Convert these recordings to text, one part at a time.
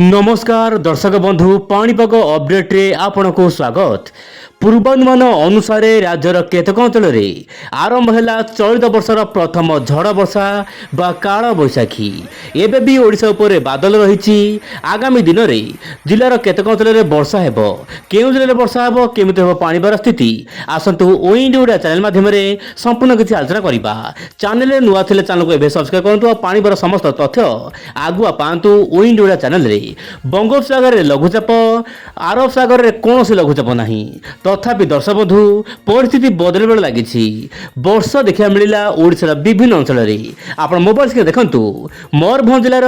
नमस्कार दर्शक बंधु पाणीपाग अपडेट रे आपनको स्वागत। पूर्वानुमान अनुसार राज्यर केतक अंचल आरंभ है चलित वर्षर प्रथम झड़ वर्षा बा काल बैशाखी एवं भी ओडिशा उपर बादल रही। आगामी दिन में जिलार केतक अंचल वर्षा हेबो, केउ जिले वर्षा हेबो, केमिति हेबो पाणीपाग स्थिति आसंतु ओइंडी ओडिया चैनल माध्यम संपूर्ण किसी आलोचना करबा। चैनल नुआ थिले चैनल को एबे सब्सक्राइब करंतु और पाणीपाग समस्त तथ्य आगुआ पांतु ओइंडी ओडिया चैनल रे। बंगोपसागर लघुचाप, आरब सागर में कौन लघुचाप नहीं, तथापि दर्शक बंधु परिस्थिति बदल बेल लगी। वर्षा देखा मिला ओडिशार विभिन्न अंचल में। आप मोबाइल स्क्रीन देखु मयूरभंज जिलार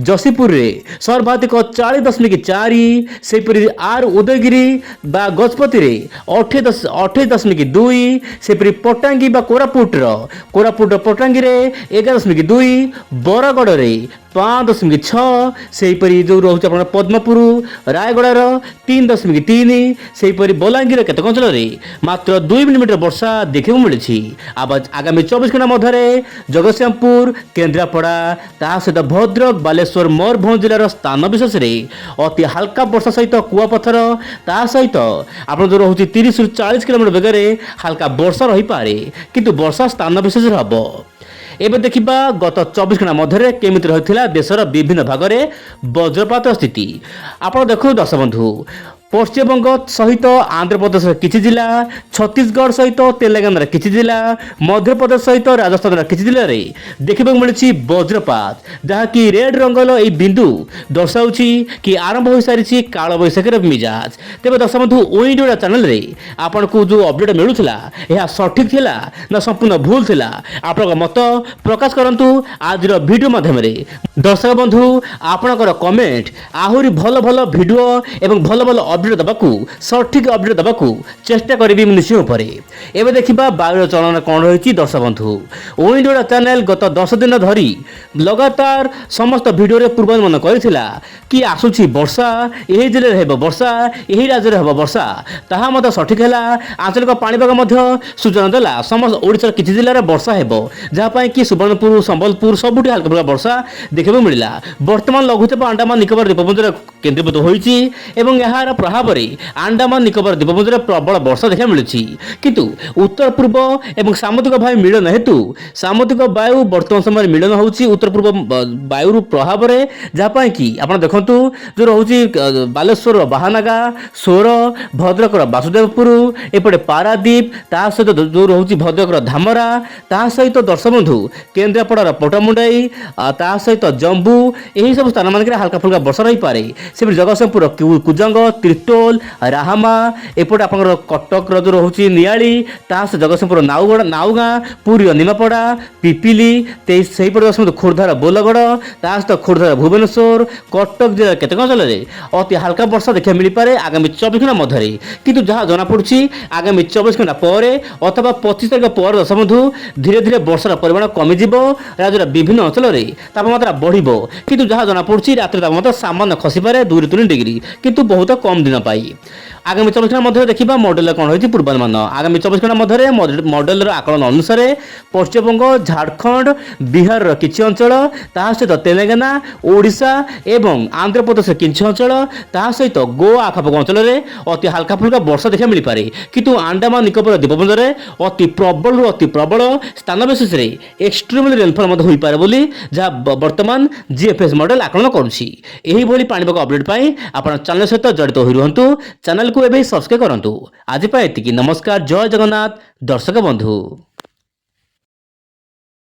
जशीपुर में सर्वाधिक 40.4, सेपरी आर उदयगिरी बा गजपति 28.2, सेपरी पटांगी बा कोरापुट पटांगी 11.2, बरगढ़ में 5.6, सेपरी जो रोचे आप पद्मपुर रायगड़ार 3.3, सेपरी बलांगीर केतक अंचल में मात्र 2 मिलीमीटर वर्षा देखा मिली। आगामी 24 घंटा मध्य जगतसिंहपुर, केन्द्रापड़ा ता सहित भद्रक, बालेश्वर, मयूरभंज जिलार स्थान विशेष अति हल्का वर्षा सहित कुआपथर ता सहित आप जो रोचे 30 ରୁ 40 किलोमीटर बेगे हल्का वर्षा रही पारे, किंतु वर्षा स्थान विशेष हम। एवं देखा गत 24 घंटा मध्य केमिति रही देशर विभिन्न भाग में वज्रपात स्थिति। आप देखो दर्शक बंधु पश्चिमबंग सहित आंध्र प्रदेश किसी जिला, छत्तीसगढ़ सहित तेलंगाना किसी जिला, मध्य प्रदेश सहित राजस्थान किसी जिले में देखा मिली वज्रपात, जहाँकि रेड रंगल यह बिंदु दर्शाऊ कि आरंभ हो सारी काल बैशाखी मिजाज। तेज दर्शक बंधु ओइंडी ओडिया चैनल रे आपन को जो अपडेट मिलूला यह सठिक थिला ना संपूर्ण भूल थिला, आप मत प्रकाश करंतु आज वीडियो माध्यम। दर्शक बंधु आपणकर कमेंट आहरी भल भल वीडियो एवं भल भल अपडेट देवाकू, सठिक अपडेट देवाकू चेष्टा करी निश्चय उपरे। एवं देखा वायुर चलन कौन रही। दर्शक बंधु ओइंडी ओडिया चैनल गत 10 दिन धरी लगातार समस्त वीडियो पूर्वानुमान करथिला कि आसुची वर्षा, यही जिले में वर्षा, यही राज्य में वर्षा, ताहा मत सठिक है। आंचलिक पाणीपाग सूचना देला समस्त ओडिशार किछि जिले में वर्षा हेबो, जहाँपाई कि सुवर्णपुर, संबलपुर सबुठी हल्का फुल्का वर्षा देखा मिला। वर्तमान लघुचाप अंडमान निकोबार द्वीपपुंज केन्द्रीभूत होइछि एवं यार प्रभाव में अंडमान निकोबार द्वीपपुंज प्रबल वर्षा देखा मिलुछि, किंतु उत्तर पूर्व एवं सामुद्रिक वायु मिलन हेतु सामुद्रिक वायु वर्तमान समय मिलन होउछि उत्तर पूर्व वायु प्रभाव में, जहाँपाई कि आप देखंतु जो रोची बालेश्वर बाहानागा, सोर, भद्रक वासुदेवपुर, एपटे पारादीप ता सहित जो रोची भद्रक धामरा ता सहित दर्शक बंधु केन्द्रापड़ार पटामुंडाई ता सहित जम्बू यही सब स्थान मान हल्का फुल्का वर्षा रही पारे। से जगतसिंहपुर कुजंग, त्रितोल, राहामा, एपटे आप कटक जो रोची नियाली ता सहित जगतसिंहपुर नाउगाँ, पुरी निमापड़ा, पिपिली सहीपटे दर्शक खोर्धार बोलगढ़ ता सहित खोर्धार भुवनेश्वर, कटक जिला केतक अंचल अति हल्का वर्षा देखा मिल पारे आगामी 24 घंटा मध्य। किंतु जहाँ जनापड़ी आगामी 24 घंटा पर अथवा 25 तारीख पर दर्शक बंधु धीरे धीरे वर्षार परिमाण कमिज राज्यर विभिन्न अंचल में तापमात्रा बढ़ो, किंतु जहाँ जनापड़ी रात्रि तापमात्रा सामान्य खसीपे 2 ରୁ 3 डिग्री, किंतु बहुत कम दिन पाई। आगामी 24 घंटा मध्य देखा मॉडल कौन रही पूर्वानुमान। आगामी 24 घंटा मध्य मॉडल आकलन अनुसार पश्चिमबंग, झारखंड, बिहार किसी अंचल ता सहित तेलंगाना, ओडिशा एवं आंध्र प्रदेश किसी अंचल ता सहित गोवा आखपाख अंचल में अति हल्का फुल्का वर्षा देखा मिल पारे, किंतु अंडमान निकोबार द्वीपपुंज अति प्रबल अति प्रबल स्थान विशेष एक्सट्रीमली रेनफॉल हो पारे बोली जहाँ वर्तमान जीएफएस मॉडल आकलन करुछि। एही भली पाणीपाग अपडेट पाई आपण चैनल सहित जड़ित होई रहंतु। चैनल को एबे सब्सक्राइब करंतु। आज पाए एतिकी। नमस्कार, जय जगन्नाथ दर्शक बंधु।